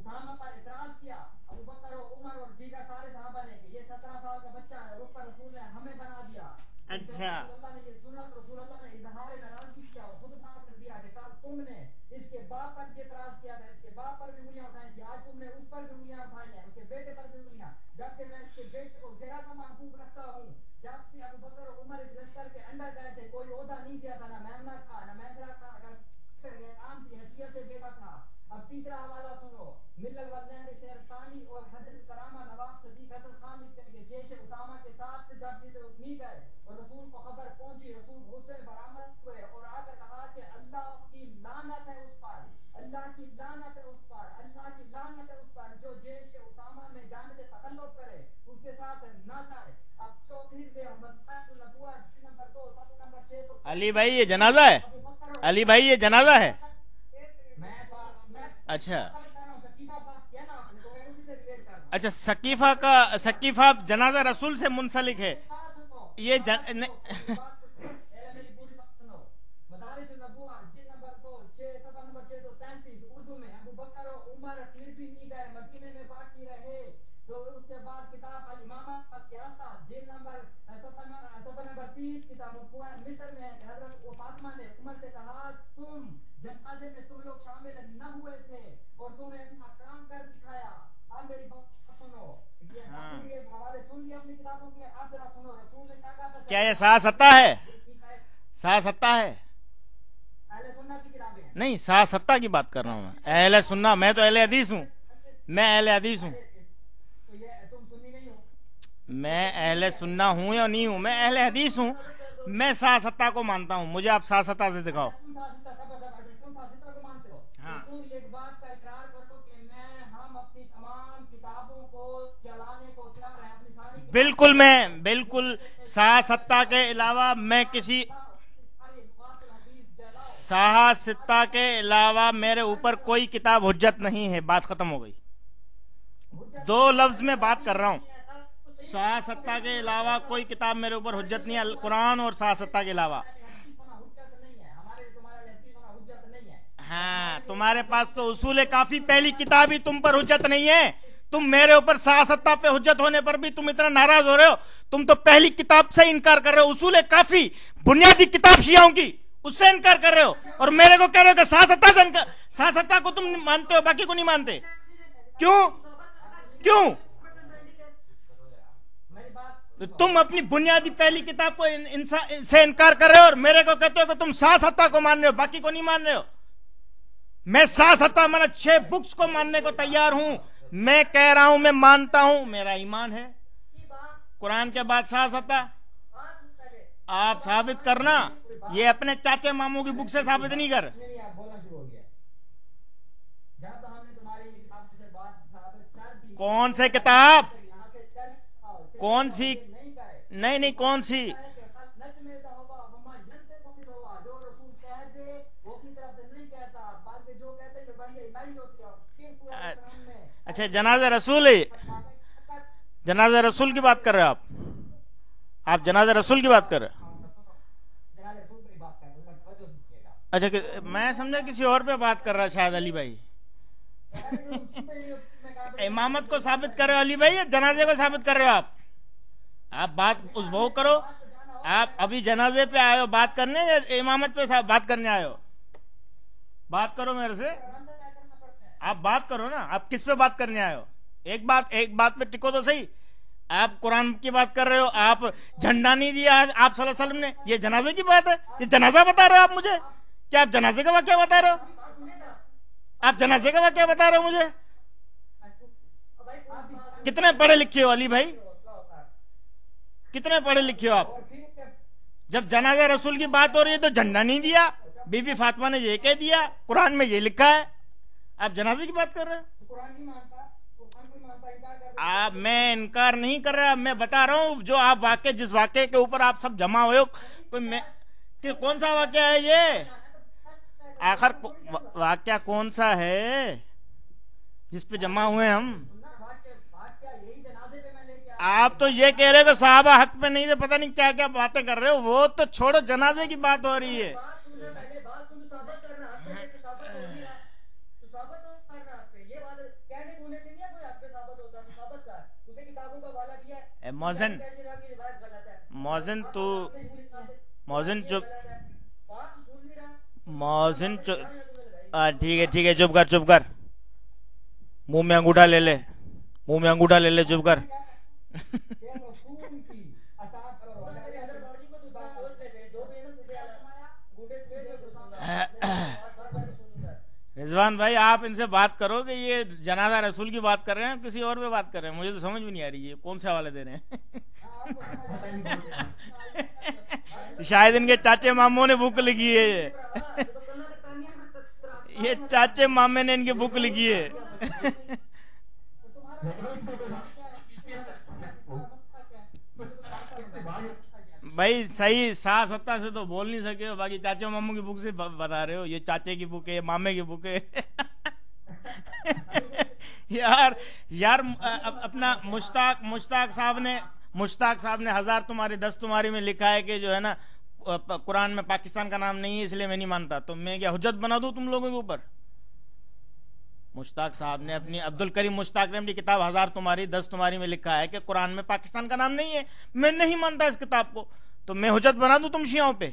اسامہ پر اعتراض کیا ابو بکر و عمر اور دیگر سارے صحابہ نے کہ یہ 17 سال کا بچہ ہے اور اس پر رسول نے ہمیں بنا دیا. اچھا رسول اللہ نے یہ سنا تو رسول اللہ نے اظہار ناراضگی کیا اور خود بات کر دیا کہ کل تم نے اس کے باپ پر یہ اعتراض کیا تھا, اس کے باپ پر بھی انگلیاں اٹھائی تھی, آج تم نے اس پر بھی انگلیاں اٹھائی ہیں, اس کے بیٹے پر بھی انگلیاں, جبکہ میں اس کے بیٹے کو زیادہ محبوب رکھتا ہوں. جب کہ ابو بکر و عمر اس لشکر کے اندر گئے تھے کوئی عہدہ نہیں دیا تھا, نہ میمنہ تھا نہ میسرہ تھا, اگر عام کی حیثیت سے دیتا تھا. اب تیسرا حوالہ سنو. ملل والنہر شہر ثانی اور حضرت کرامہ نواب صدیق حسن خان لکھتے ہیں کہ جیش اسامہ کے ساتھ جب یہ نہیں گئے اور رسول کو خبر پہنچی, رسول غصے برآمد ہوئے اور آ کر کہا کہ اللہ کی لعنت ہے اس پر, اللہ کی لعنت ہے اس پر, اللہ کی لعنت ہے اس پر جو جیش اسامہ میں جانے سے تخلف کرے, اس کے ساتھ نہ جائے. اب چوتھی نمبر 2 صف نمبر 6. علی بھائی یہ جنازہ ہے, علی بھائی یہ جنازہ ہے. اچھا اچھا, ثقیفہ جنازہ رسول سے منسلک ہے یہ اردو میں ابو بکر و عمر پھر بھی نہیں گئے, مدینے میں باقی رہے. تو اس کے بعد کتاب الامامہ سیاست جلد نمبر 30 کتاب مصر میں حضرت فاطمہ نے عمر سے کہا تم جنازے میں تم لوگ شامل نہ ہوئے تھے اور تم نے اپنا کام کر دکھایا. اب میری بات سنو, یہ حوالے سن لیا اپنی کتابوں کے, اب ذرا سنو رسول نے کہا تھا کیا یہ سا ستہ ہے, سا ستہ ہے اہل سنت کی کتابیں ہیں. نہیں سا ستہ کی بات کر رہا ہوں میں, اہل سننا, میں تو اہل حدیث ہوں, میں اہل حدیث ہوں. تو یہ تم سنی نہیں ہو, میں اہل سننا ہوں یا نہیں ہوں, میں اہل حدیث ہوں, میں سا ستہ کو مانتا ہوں. مجھے آپ سا ستہ سے دکھاؤ. تم ساستہ کو مانتے ہو, تم ایک بات کا اقرار کر دو کہ ہم اپنی تمام کتابوں کو چلانے کو تیار ہیں, اپنی ساری بالکل, میں بالکل سا ستہ کے علاوہ میں کسی سا ستہ کے علاوہ میرے اوپر کوئی کتاب حجت نہیں ہے. بات ختم ہو گئی. 2 لفظ میں بات کر رہا ہوں, سا ستہ کے علاوہ کوئی کتاب میرے اوپر حجت نہیں ہے, قرآن اور سا ستہ کے علاوہ. ہاں, تمہارے پاس تو اصول کافی پہلی کتاب ہی تم پر حجت نہیں ہے. تم میرے اوپر سا ستہ پہ حجت ہونے پر بھی تم اتنا ناراض ہو رہے ہو. تم تو پہلی کتاب سے انکار کر رہے ہو, اصول کافی بنیادی کتاب شیعوں کی, اس سے انکار کر رہے ہو, اور میرے کو کہہ رہے ہو کہ سا ستہ کو تم مانتے ہو, باقی کو نہیں مانتے. کیوں کیوں تم اپنی بنیادی پہلی کتاب کو سے انکار کر رہے ہو اور میرے کو کہتے ہو کہ تم سا ستہ کو مان رہے ہو, باقی کو نہیں مان رہے ہو. میں سا ستہ میں 6 بکس کو ماننے کو تیار ہوں. میں کہہ رہا ہوں, میں مانتا ہوں, میرا ایمان ہے. قرآن کے بعد سا ستہ آپ ثابت کرنا, یہ اپنے چاچے ماموں کی بک سے ثابت نہیں کر. کون سے کتاب, کون سی, نہیں کون سی, اچھا جنازہ رسول ہے, جنازہ رسول کی بات کر رہے ہو آپ جنازہ رسول کی بات کر رہے ہیں. اچھا میں سمجھا کسی اور پہ بات کر رہا شاید علی بھائی. امامت کو ثابت کر رہے ہو علی بھائی, یا جنازے کو ثابت کر رہے ہو آپ بات اس وہ کرو. آپ ابھی جنازے پہ آئے ہو بات کرنے, یا امامت پہ بات کرنے آئے ہو؟ بات کرو میرے سے, آپ بات کرو نا, آپ کس پہ بات کرنے آئے ہو؟ ایک بات پہ ٹکو تو صحیح. آپ قرآن کی بات کر رہے ہو, آپ جھنڈا نہیں دیا آپ صلی اللہ علیہ وسلم نے, یہ جنازے کی بات ہے, یہ جنازہ بتا رہے ہو آپ مجھے؟ کیا آپ جنازے کا واقعہ بتا رہے ہو؟ آپ جنازے کا واقعہ بتا رہے ہو مجھے؟ کتنے پڑھے لکھے ہو علی بھائی, کتنے پڑھے لکھے ہو آپ؟ جب جنازہ رسول کی بات ہو رہی ہے تو جھنڈا نہیں دیا, بی بی فاطمہ نے یہ کہہ دیا, قرآن میں یہ لکھا ہے, آپ جنازے کی بات کر رہے ہیں. آپ, میں انکار نہیں کر رہا, میں بتا رہا ہوں جو آپ جس واقعے کے اوپر آپ سب جمع ہوئے ہو, کہ کون سا واقعہ ہے یہ, آخر واقعہ کون سا ہے جس پہ جمع ہوئے ہم؟ آپ تو یہ کہہ رہے ہو کہ صحابہ حق پہ نہیں تھے، پتہ نہیں کیا کیا باتیں کر رہے ہو. وہ تو چھوڑو، جنازے کی بات ہو رہی ہے. موزن موزن تو موزن چپ موزن ٹھیک ہے، چپ کر. منہ میں انگوٹھا لے لے چپ کر. رضوان بھائی آپ ان سے بات کرو کہ یہ جنازہ رسول کی بات کر رہے ہیں، کسی اور پہ بات کر رہے ہیں. مجھے تو سمجھ بھی نہیں آ رہی ہے کون سے حوالے دے رہے ہیں. شاید ان کے چاچے ماموں نے بک لکھی ہے. یہ چاچے مامے نے ان کی بک لکھی ہے. بھائی صحیح 7 سے تو بول نہیں سکے ہو، باقی چاچے ماموں کی بک سے بتا رہے ہو. یہ چاچے کی بک ہے، مامے کی بک ہے. یار اپنا مشتاق صاحب نے 1000 تمہاری 10 تمہاری میں لکھا ہے کہ جو ہے نا قرآن میں پاکستان کا نام نہیں ہے، اس لیے میں نہیں مانتا. تو میں کیا حجت بنا دوں تم لوگوں کے اوپر؟ مشتاق صاحب نے اپنی عبد الکریم مشتاق نے اپنی کتاب 1000 تمہاری 10 تمہاری میں لکھا ہے کہ قرآن میں پاکستان کا نام نہیں ہے. میں نہیں مانتا اس کتاب کو، تو میں حجت بنا دوں تم شیعوں پہ؟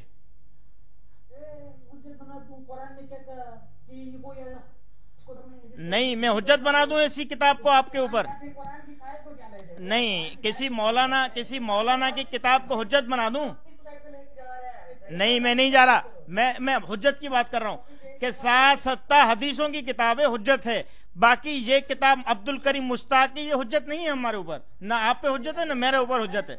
نہیں، میں حجت بنا دوں اسی کتاب کو آپ کے اوپر؟ نہیں، کسی مولانا کی کتاب کو حجت بنا دوں؟ نہیں، میں نہیں جا رہا. میں حجت کی بات کر رہا ہوں کہ 7 حدیثوں کی کتاب حجت ہے. باقی یہ کتاب عبد الکریم مشتاق کی، یہ حجت نہیں ہے ہمارے اوپر. نہ آپ پہ حجت ہے، نہ میرے اوپر حجت ہے.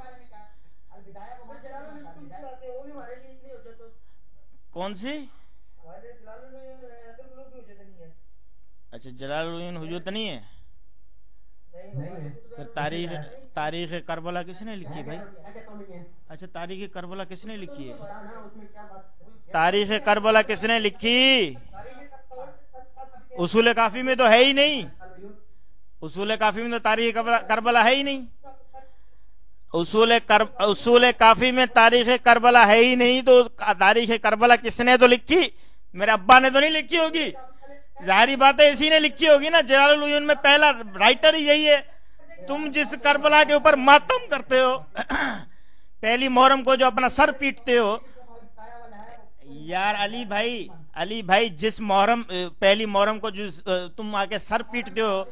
کون سی؟ اچھا، جلال الدین حجت نہیں ہے. پھر تاریخ کربلا کس نے لکھی بھائی؟ اچھا، تاریخ کربلا کس نے لکھی ہے؟ تاریخ کربلا کس نے لکھی؟ اصول کافی میں تو ہے ہی نہیں. اصول کافی میں تو تاریخ کربلا ہے ہی نہیں. اصول کافی میں تاریخ کربلا ہے ہی نہیں. تو تاریخ کربلا کس نے تو لکھی؟ میرے ابا نے تو نہیں لکھی ہوگی. ظاہری بات ہے اسی نے لکھی ہوگی نا. جلال العیون میں پہلا رائٹر ہی یہی ہے. تم جس کربلا کے اوپر ماتم کرتے ہو، پہلی محرم کو جو اپنا سر پیٹتے ہو. یار علی بھائی جس پہلی محرم کو جس تم آ کے سر پیٹتے ہو،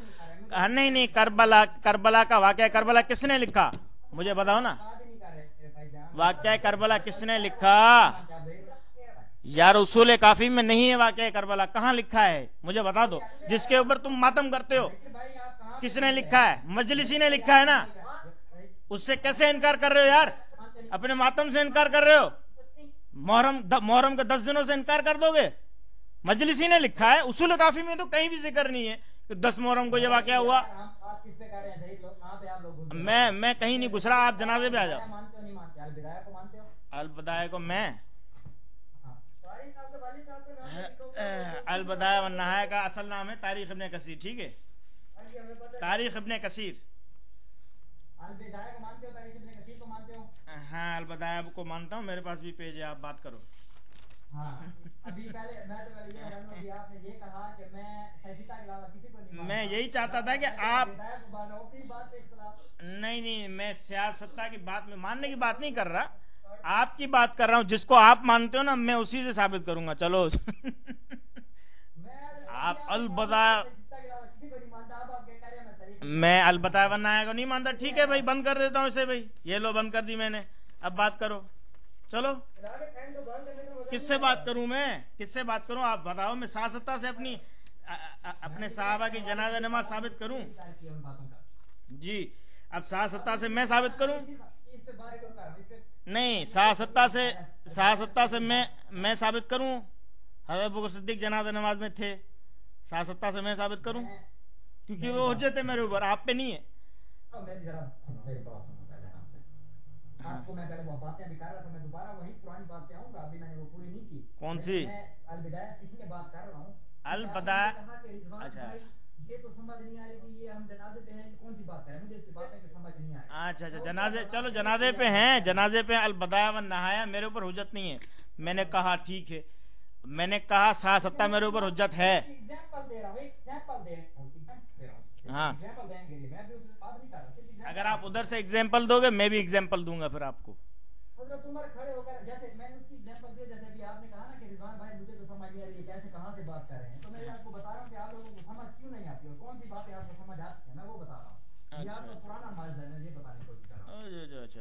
نہیں، کربلا کا واقعہ کربلا کس نے لکھا؟ مجھے بتاؤ نا. واقعہ کربلا کس نے لکھا؟ یار اصول کافی میں نہیں ہے واقعہ کربلا. کہاں لکھا ہے مجھے بتا دو. جس کے اوپر تم ماتم کرتے ہو کس نے لکھا ہے؟ مجلسی نے لکھا ہے نا. اس سے کیسے انکار کر رہے ہو یار؟ اپنے ماتم سے انکار کر رہے ہو. محرم کے 10 دنوں سے انکار کر دو گے؟ مجلسی نے لکھا ہے. اصول کافی میں تو کہیں بھی ذکر نہیں ہے کہ 10 محرم کو یہ واقعہ ہوا. میں کہیں نہیں گھس رہا. آپ جنازے پہ آ جاؤ. البدایہ کو میں البدایہ والنہایہ کا اصل نام ہے تاریخ ابن کثیر. ٹھیک ہے، تاریخ ابن کثیر. ہاں، البدایہ کو مانتا ہوں. میرے پاس بھی پیج ہے، آپ بات کرو. میں یہی چاہتا تھا کہ آپ نہیں، میں سیاستہ کی بات میں ماننے کی بات نہیں کر رہا. آپ کی بات کر رہا ہوں. جس کو آپ مانتے ہو نا، میں اسی سے ثابت کروں گا. چلو. آپ البدایہ، میں البدایہ والنہایہ کو نہیں مانتا. ٹھیک ہے بھائی، بند کر دیتا ہوں اسے. بھائی یہ لو، بند کر دی میں نے. اب بات کرو. چلو، کس سے بات کروں میں؟ کس سے بات کروں آپ بتاؤ. میں سیاستہ سے اپنے صحابہ کی جنازہ نماز ثابت کروں؟ جی، اب سیاستہ سے میں ثابت کروں؟ نہیں، سیاستہ سے میں ثابت کروں. حضرت ابوبکر صدیق جنازہ نماز میں تھے. سیاستہ سے میں ثابت کروں؟ کیونکہ وہ حجت ہے میرے اوپر، آپ پہ نہیں ہے. آپ کو میں پہلے وہ باتیں ابھی کر رہا تھا. میں دوبارہ وہی پرانی بات پہ آؤں گا. ابھی میں نے وہ پوری نہیں کی. کون سی؟ میں البدایہ اس لیے بات کر رہا ہوں. البدایہ، اچھا یہ تو سمجھ نہیں آ رہی کہ یہ ہم جنازے پہ ہیں کون سی بات کریں, مجھے اس کی باتیں کہ سمجھ نہیں آئی. اچھا اچھا جنازے, چلو جنازے پہ ہیں, جنازے پہ البدایا و نہایا میرے اوپر حجت نہیں ہے. میں نے کہا ٹھیک ہے, میں نے کہا سا ستہ میرے اوپر حجت ہے. ایگزامپل دے رہا ہوں, ایگزامپل دے رہا ہوں, ہاں ایگزامپل دینے کے لیے میں بھی اس سے بات نہیں کر رہا. اگر آپ ادھر سے ایگزامپل دو گے میں بھی ایگزامپل دوں گا پھر آپ کو. حضرت عمر کھڑے ہو کر, جیسے میں نے اس کی ایگزامپل دی, جیسے ابھی آپ نے کہا نا کہ رضوان بھائی مجھے تو سمجھ نہیں آ رہی ہے کیسے کہاں سے بات کر رہے ہیں, تو میں آپ کو بتا رہا ہوں کہ آپ لوگوں کو سمجھ کیوں نہیں آتی اور کون سی باتیں آپ کو سمجھ آتی ہیں, میں وہ بتا رہا ہوں. یہ آپ کا پرانا مرض ہے, میں یہ بتانے کی کوشش کر رہا ہوں.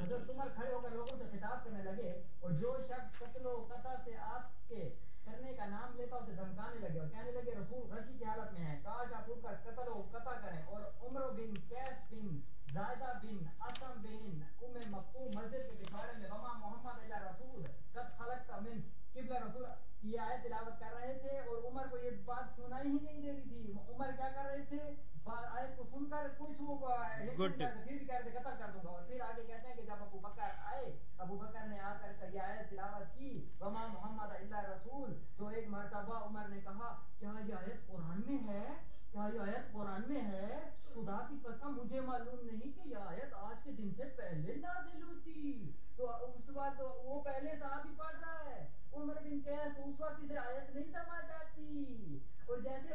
حضرت عمر کھڑے ہو کر لوگوں سے خطاب کرنے لگے, اور جو شخص قتل و قتل سے آپ کے کرنے کا نام لیتا اسے دھمکانے لگے اور کہنے لگے رسول غشی کی حالت میں ہے, کاش آپ اٹھ کر قتل و قتل کریں. اور عمر بن قیس بن زائدہ بن اسم بن مکتوم مسجد کے پچھواڑے میں وما محمد الا رسول قد خلقت من قبل رسول یہ آیت تلاوت کر رہے تھے, اور عمر کو یہ بات سنائی ہی نہیں دے رہی تھی. عمر کیا کر رہے تھے, آیت کو سن کر کچھ وہ پھر بھی کہہ رہے قتل کر دوں گا. اور پھر آگے کہتے ہیں کہ جب ابو بکر آئے, ابو بکر نے آ کر یہ آیت تلاوت کی وما محمد الا رسول, تو ایک مرتبہ عمر نے کہا کیا یہ آیت قرآن میں ہے, کیا یہ آیت قرآن میں ہے؟ خدا کی قسم مجھے معلوم نہیں کہ یہ آیت آج کے دن سے پہلے نازل ہوئی تھی. تو اس وقت وہ پہلے صحابی پڑھ رہا ہے عمر بن قیس, اس وقت اسے آیت نہیں سمجھ آتی. اور جیسے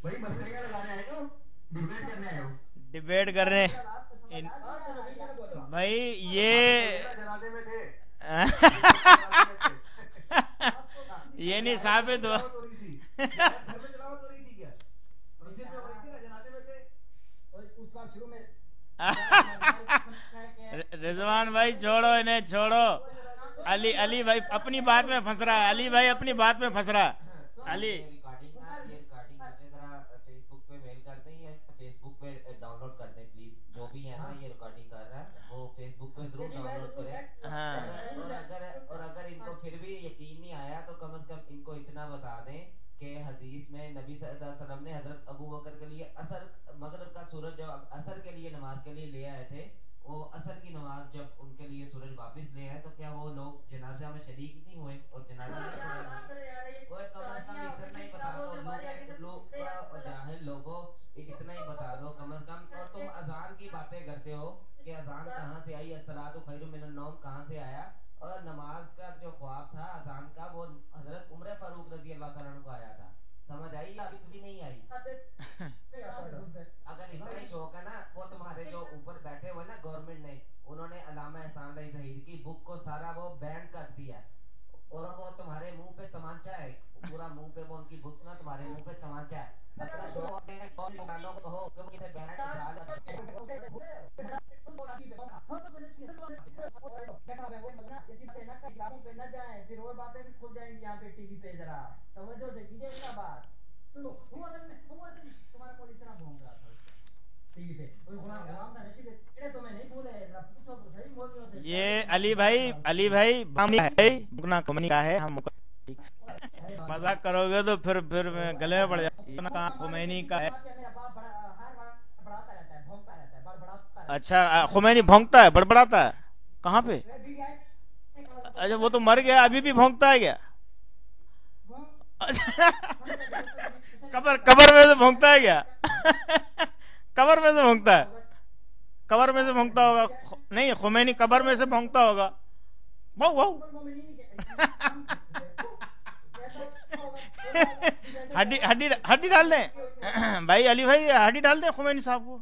وہی مسئلے کا لگانے آئے ہو, ڈیبیٹ کرنے آئے ہو, ڈبیٹ کر رہے بھائی یہ جنازے میں تھے, یہ نہیں ثابت ہوا. گھر میں تلاوت ہو رہی تھی کیا, مسجد میں ہو رہی تھی نا, جنازے میں تھے. اس وقت شروع میں رضوان بھائی چھوڑو انہیں, چھوڑو. علی بھائی اپنی بات میں پھنس رہا ہے, علی بھائی اپنی بات میں پھنس رہا ہے. علی فیس بک پہ میل کرتے ہیں یا فیس بک پہ ڈاؤن لوڈ کرتے ہیں پلیز, جو بھی ہے نا یہ ریکارڈنگ کر رہا ہے وہ فیس بک پہ ضرور ڈاؤن لوڈ کریں. اور اگر ان کو پھر بھی یقین نہیں آیا تو کم از کم ان کو اتنا بتا دیں کہ حدیث میں نبی صلی اللہ علیہ وسلم نے حضرت ابو بکر کے لیے عصر مغرب کا سورج جب عصر کے لیے نماز کے لیے لے آئے تھے, وہ عصر کی نماز جب ان کے لیے سورج واپس لے آئے تو کیا وہ لوگ جنازہ میں شریک نہیں ہوئے اور جنازہ میں وہ کم از کم اتنا ہی بتا دو جاہل لوگوں, اتنا ہی بتا دو کم از کم. اور تم اذان کی باتیں کرتے ہو کہ اذان کہاں سے آئی, الصلاۃ خیر من النوم کہاں سے آیا, اور نماز کا جو خواب تھا اذان کا وہ حضرت عمر فاروق رضی اللہ تعالیٰ عنہ کو آیا تھا. سمجھ آئی یا ابھی بھی نہیں آئی؟ اگر اتنا ہی شوق ہے نا, وہ تمہارے جو اوپر بیٹھے ہوئے نا گورنمنٹ نے, انہوں نے علامہ احسان اللہ ظہیر کی بک کو سارا وہ بین کر دیا, اور وہ تمہارے منہ پہ تمانچہ ہے, پورا منہ پہ وہ ان کی بکس نا تمہارے منہ پہ تمانچہ ہے. اگر شوق ہے کون دکانوں کو ہو کہ وہ کسی بین اٹھا نہ جائیں, پھر اور باتیں بھی کھل جائیں گی یہاں پہ ٹی وی پہ. ذرا توجہ سے کیجیے گا بات. تمہارا کوئی اس طرح بھونک رہا تھا ٹی وی پہ, غلام تھا نشید, تو میں نہیں بھولے, پوچھو تو صحیح مولویوں سے. یہ علی بھائی بکنا کمنی کا ہے, ہم مذاق کرو گے تو پھر گلے میں پڑ جائے. کہاں خمینی کا ہے. اچھا خمینی بھونکتا ہے, بڑبڑاتا ہے کہاں پہ؟ اچھا وہ تو مر گیا, ابھی بھی بھونکتا ہے کیا؟ قبر میں سے بھونکتا ہے کیا؟ قبر میں سے بھونکتا ہے, قبر میں سے بھونکتا ہوگا. نہیں خمینی قبر میں سے بھونکتا ہوگا. ہڈی ڈال دیں بھائی, علی بھائی ہڈی ڈال دیں خمینی صاحب کو.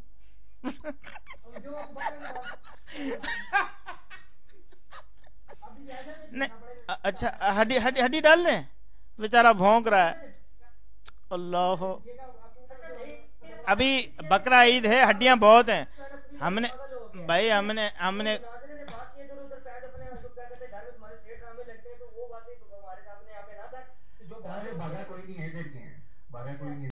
اچھا ہڈی ڈال دیں, بیچارہ بھونک رہا ہے. اللہ ابھی بقرہ عید ہے, ہڈیاں بہت ہیں. ہم نے بھاگا کوئی نہیں ہے,